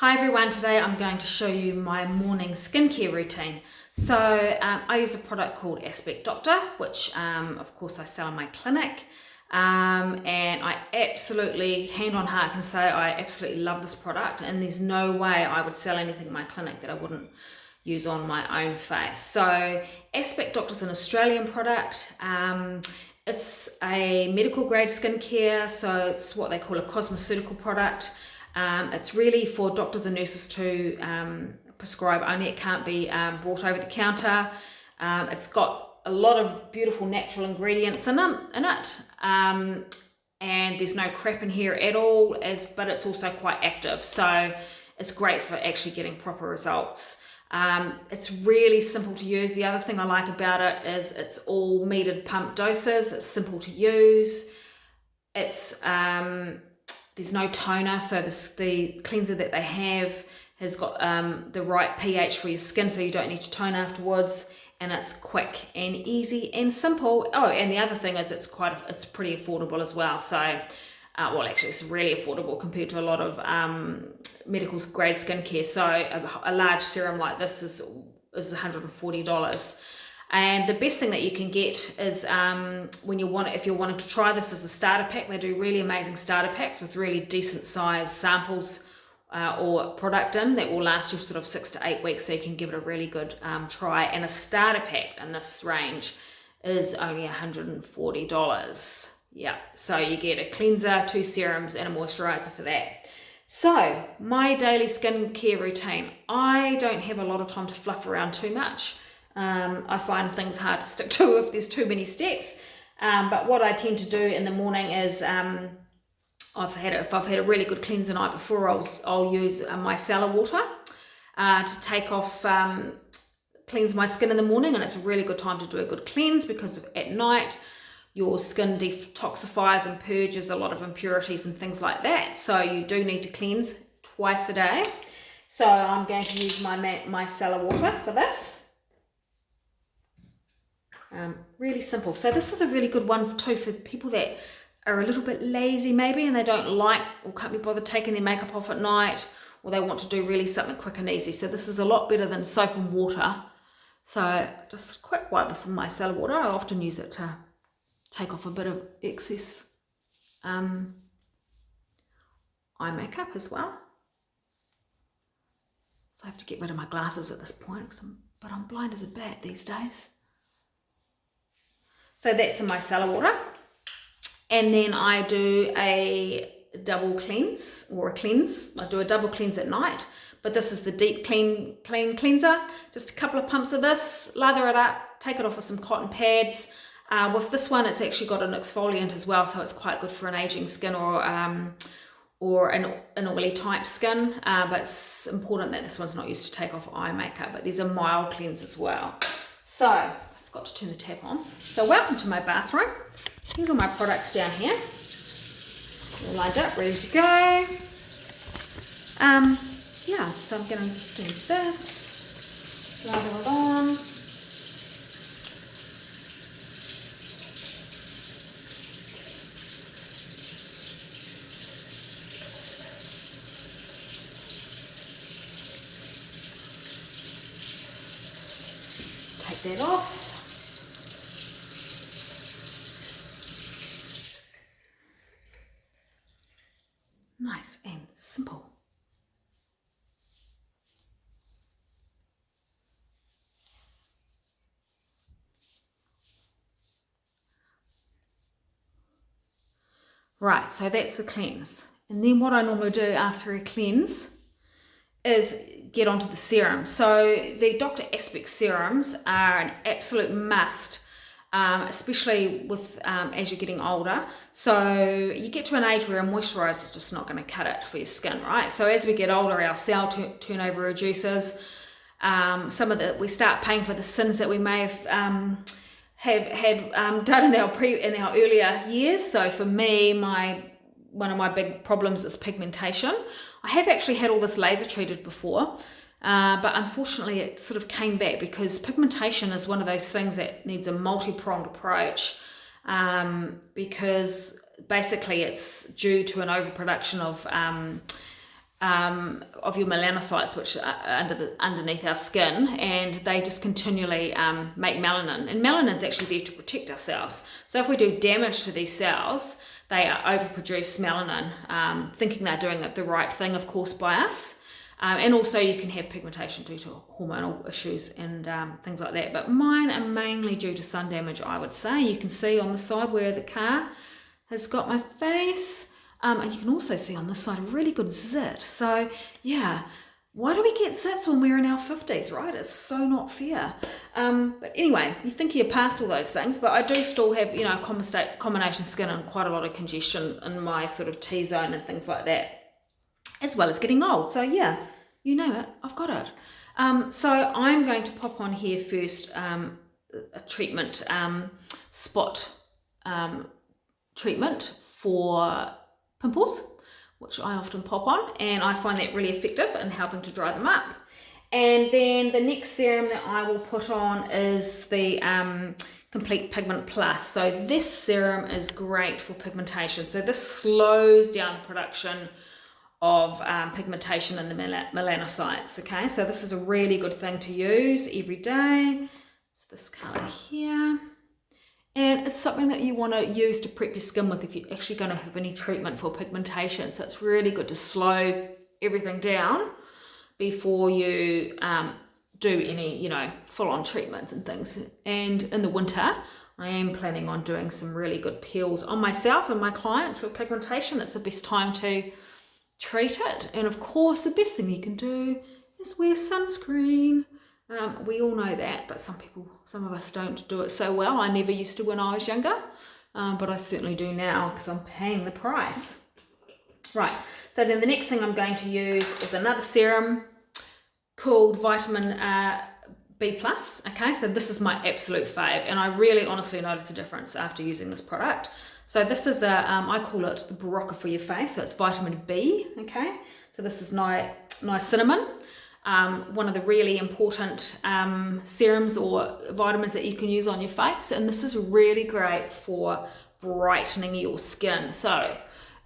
Hi everyone, today I'm going to show you my morning skincare routine. So I use a product called AspectDr, which of course I sell in my clinic. And I absolutely, hand on heart, can say I absolutely love this product, and there's no way I would sell anything in my clinic that I wouldn't use on my own face. So AspectDr is an Australian product. It's a medical grade skincare, so it's what they call a cosmeceutical product. It's really for doctors and nurses to prescribe only. It can't be bought over the counter. It's got a lot of beautiful natural ingredients in it. And there's no crap in here at all, but it's also quite active. So it's great for actually getting proper results. It's really simple to use. The other thing I like about it is it's all metered pump doses. It's simple to use. It's there's no toner, so the cleanser that they have has got the right pH for your skin, so you don't need to tone afterwards, and it's quick and easy and simple. Oh, and the other thing is it's pretty affordable as well. So, well, actually, it's really affordable compared to a lot of medical grade skincare. So a large serum like this is $140. And the best thing that you can get is if you're wanting to try this as a starter pack, they do really amazing starter packs with really decent size samples or product in that will last you sort of 6 to 8 weeks, so you can give it a really good try. And a starter pack in this range is only $140. Yeah, so you get a cleanser, 2 serums, and a moisturizer for that. So my daily skincare routine, I don't have a lot of time to fluff around too much. I find things hard to stick to if there's too many steps. But what I tend to do in the morning is if I've had a really good cleanse the night before, I'll use micellar water to take off, cleanse my skin in the morning, and it's a really good time to do a good cleanse because at night your skin detoxifies and purges a lot of impurities and things like that. So you do need to cleanse twice a day. So I'm going to use my micellar water for this. Really simple. So this is a really good one too for people that are a little bit lazy maybe, and they don't like or can't be bothered taking their makeup off at night, or they want to do really something quick and easy. So this is a lot better than soap and water. So just quick wipe this with micellar water. I often use it to take off a bit of excess eye makeup as well. So I have to get rid of my glasses at this point, but I'm blind as a bat these days. So that's the micellar water. And then I do a double cleanse or a cleanse. I do a double cleanse at night, but this is the deep clean cleanser. Just a couple of pumps of this, lather it up, take it off with some cotton pads. With this one, it's actually got an exfoliant as well, so it's quite good for an aging skin or an oily type skin. But it's important that this one's not used to take off eye makeup, but there's a mild cleanse as well. So, got to turn the tap on. So welcome to my bathroom. Here's all my products down here. All lined up, ready to go. Yeah, so I'm going to do this. Lather it on. Take that off. Nice and simple. Right, so that's the cleanse. And then what I normally do after a cleanse is get onto the serum. So the Dr. Aspect serums are an absolute must, especially with as you're getting older. So you get to an age where a moisturizer is just not going to cut it for your skin, right? So as we get older, our cell turnover reduces. We start paying for the sins that we may have had done in our earlier years. So for me, one of my big problems is pigmentation. I have actually had all this laser treated before, but unfortunately it sort of came back because pigmentation is one of those things that needs a multi-pronged approach, because basically it's due to an overproduction of of your melanocytes, which are underneath our skin, and they just continually make melanin. And melanin's actually there to protect our cells. So if we do damage to these cells, they overproduce melanin, thinking they're doing the right thing, of course, by us. And also you can have pigmentation due to hormonal issues and things like that. But mine are mainly due to sun damage, I would say. You can see on the side where the car has got my face. And you can also see on this side a really good zit. So yeah, why do we get zits when we're in our 50s, right? It's so not fair. But anyway, you think you're past all those things, but I do still have, you know, combination skin and quite a lot of congestion in my sort of T-zone and things like that, as well as getting old. So yeah, you name it, I've got it. So I'm going to pop on here first a treatment, spot treatment for pimples, which I often pop on, and I find that really effective in helping to dry them up. And then the next serum that I will put on is the Complete Pigment Plus. So this serum is great for pigmentation. So this slows down the production of pigmentation in the melanocytes. Okay, so this is a really good thing to use every day. It's this color here. And it's something that you want to use to prep your skin with if you're actually going to have any treatment for pigmentation. So it's really good to slow everything down before you do any, you know, full-on treatments and things. And in the winter, I am planning on doing some really good peels on myself and my clients for pigmentation. It's the best time to treat it. And of course, the best thing you can do is wear sunscreen. We all know that, but some of us don't do it so well. I never used to when I was younger, but I certainly do now because I'm paying the price. Right, so then the next thing I'm going to use is another serum called Vitamin B+. Okay, so this is my absolute fave, and I really honestly noticed a difference after using this product. So this is I call it the Barocca for your face, so it's vitamin B, okay? So this is Niacinnamin. One of the really important serums or vitamins that you can use on your face, and this is really great for brightening your skin. So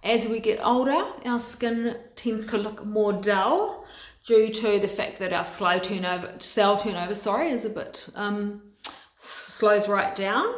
as we get older, our skin tends to look more dull due to the fact that our cell turnover is a bit slows right down.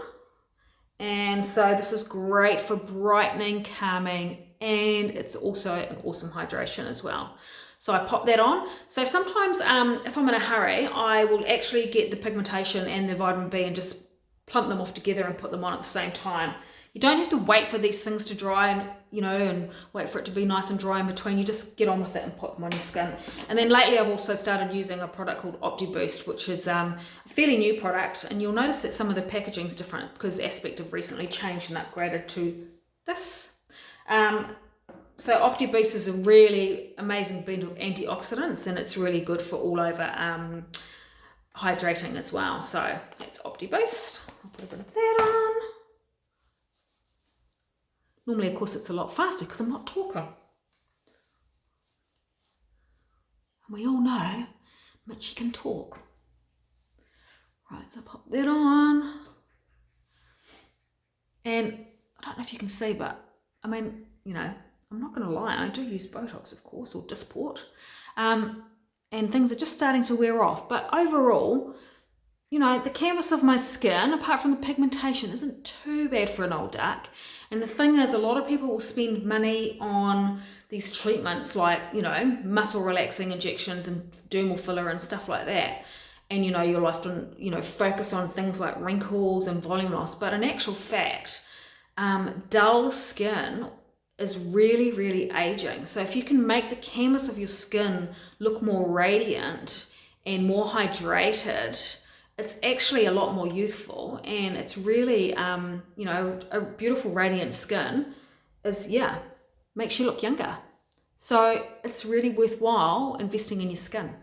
And so this is great for brightening, calming, and it's also an awesome hydration as well. So I pop that on. So sometimes if I'm in a hurry, I will actually get the pigmentation and the vitamin B and just plump them off together and put them on at the same time. You don't have to wait for these things to dry and, you know, and wait for it to be nice and dry in between. You just get on with it and put them on your skin. And then lately I've also started using a product called OptiBoost, which is a fairly new product. And you'll notice that some of the packaging is different because Aspect have recently changed and upgraded to this. So OptiBoost is a really amazing blend of antioxidants, and it's really good for all over hydrating as well. So that's OptiBoost. I'll put a bit of that on. Normally, of course, it's a lot faster because I'm not talking. And we all know Mitch can talk. Right, so pop that on. And I don't know if you can see, but I mean, you know, I'm not going to lie, I do use Botox, of course, or Dysport. And things are just starting to wear off. But overall, you know, the canvas of my skin, apart from the pigmentation, isn't too bad for an old duck. And the thing is, a lot of people will spend money on these treatments like, you know, muscle relaxing injections and dermal filler and stuff like that. And, you know, you'll often, you know, focus on things like wrinkles and volume loss. But in actual fact, dull skin is really, really aging. So if you can make the canvas of your skin look more radiant and more hydrated, it's actually a lot more youthful, and it's really, you know, a beautiful radiant skin is, yeah, makes you look younger. So it's really worthwhile investing in your skin.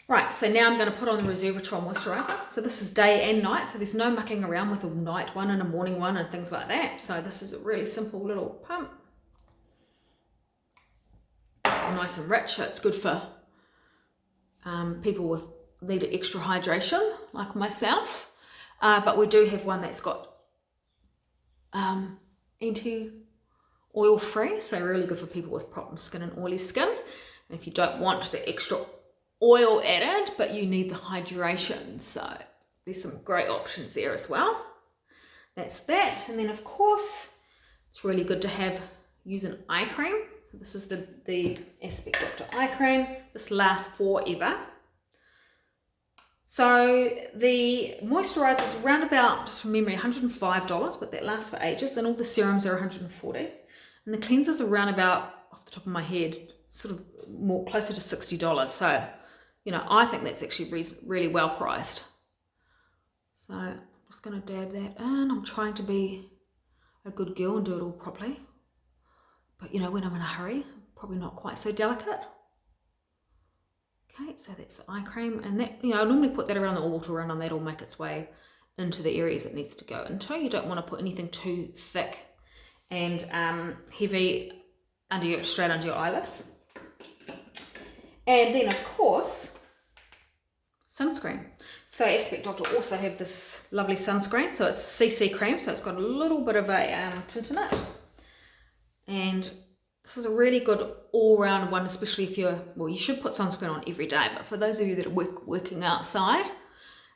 Right, so now I'm going to put on the Resveratrol Moisturiser. So this is day and night, so there's no mucking around with a night one and a morning one and things like that. So this is a really simple little pump. This is nice and rich, so it's good for people with need extra hydration, like myself. But we do have one that's got antioxidants oil free, so really good for people with problem skin and oily skin. And if you don't want the extra oil added, but you need the hydration, so there's some great options there as well. That's that. And then of course, it's really good to use an eye cream. So this is the AspectDr eye cream. This lasts forever. So the moisturizer is around about, just from memory, $105, but that lasts for ages. And all the serums are $140. And the cleansers are around about, off the top of my head, sort of more closer to $60. So, you know, I think that's actually really well priced. So I'm just going to dab that in. I'm trying to be a good girl and do it all properly. But, you know, when I'm in a hurry, probably not quite so delicate. Okay, so that's the eye cream, and that, you know, I normally put that around the water run, and that'll make its way into the areas it needs to go into. You don't want to put anything too thick and heavy straight under your eyelids. And then of course, sunscreen. So AspectDr also have this lovely sunscreen. So it's CC cream, so it's got a little bit of a tint in it. And this is a really good all-round one, especially if you should put sunscreen on every day, but for those of you that are working outside,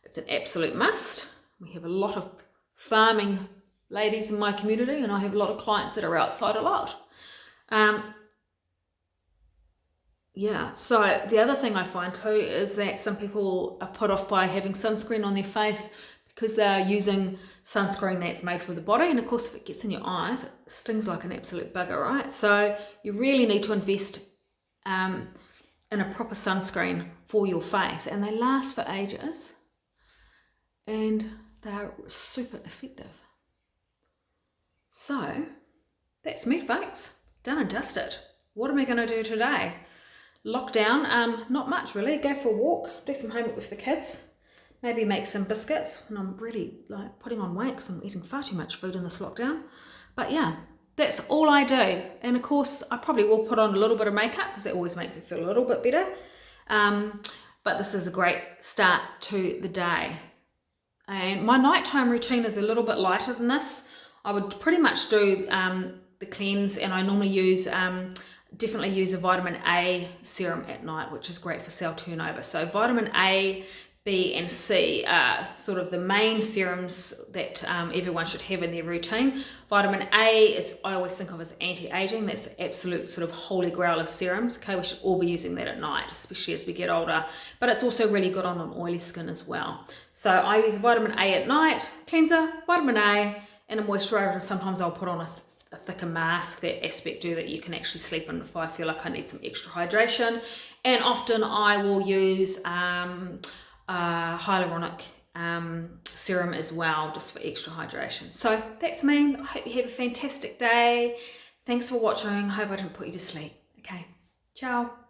it's an absolute must. We have a lot of farming ladies in my community, and I have a lot of clients that are outside a lot. Yeah, so the other thing I find too is that some people are put off by having sunscreen on their face because they're using sunscreen that's made for the body, and of course if it gets in your eyes, it stings like an absolute bugger, right? So you really need to invest in a proper sunscreen for your face, and they last for ages, and they're super effective. So that's me, folks. Done and dusted. What am I going to do today? Lockdown, not much really. Go for a walk, do some homework with the kids, maybe make some biscuits. And I'm really like putting on weight because I'm eating far too much food in this lockdown. But yeah, that's all I do. And of course, I probably will put on a little bit of makeup because it always makes me feel a little bit better. But this is a great start to the day. And my nighttime routine is a little bit lighter than this. I would pretty much do the cleanse, and I normally definitely use a vitamin A serum at night, which is great for cell turnover. So vitamin A, B and C are sort of the main serums that everyone should have in their routine. Vitamin A is, I always think of as anti-aging. That's the absolute sort of holy grail of serums. Okay, we should all be using that at night, especially as we get older. But it's also really good on oily skin as well. So I use vitamin A at night, cleanser, vitamin A, and a moisturizer. And sometimes I'll put on a thicker mask, that AspectDr, that you can actually sleep in if I feel like I need some extra hydration. And often I will use hyaluronic serum as well, just for extra hydration. So that's me. I hope you have a fantastic day. Thanks for watching. Hope I didn't put you to sleep. Okay, ciao.